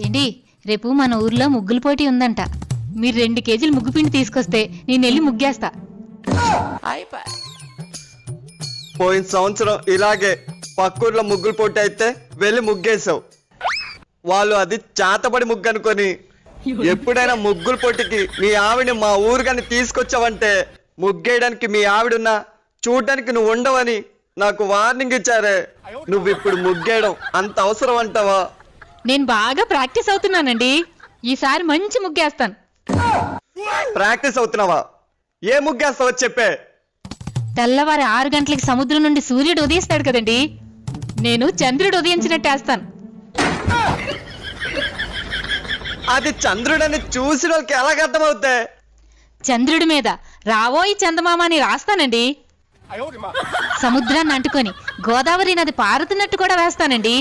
ఏంటి రేపు మన ఊర్లో ముగ్గుల పోటీ ఉందంట. మీరు 2 కేజీలు ముగ్గు పిండి తీసుకొస్తే నేను వెళ్ళి ముగ్గేస్తా. పోయిన సంవత్సరం ఇలాగే పక్కూర్లో ముగ్గులు పోటీ అయితే వెళ్ళి ముగ్గేసావు. వాళ్ళు అది చాతపడి ముగ్గు అనుకొని ఎప్పుడైనా ముగ్గుల పోటీకి మీ ఆవిడని మా ఊరు కానీ తీసుకొచ్చావంటే ముగ్గేయడానికి మీ ఆవిడున్నా చూడడానికి నువ్వు ఉండవని నాకు వార్నింగ్ ఇచ్చారే. నువ్వు ఇప్పుడు ముగ్గేయడం అంత అవసరం అంటావా? నేను బాగా ప్రాక్టీస్ అవుతున్నానండి. ఈసారి మంచి ముగ్గేస్తాను. ప్రాక్టీస్ అవుతున్నావా? ఏ ముగ్గేస్తావో చెప్పే. తెల్లవారి 6 గంటలకి సముద్రం నుండి సూర్యుడు ఉదయిస్తాడు కదండి, నేను చంద్రుడు ఉదయించినట్టు వేస్తాను. అది చంద్రుడని చూసిన వాళ్ళకి ఎలాగ అర్థమవుతాయి? చంద్రుడి మీద రావోయి చందమామ అని రాస్తానండి. సముద్రాన్ని అంటుకొని గోదావరి నది పారుతున్నట్టు కూడా వేస్తానండి.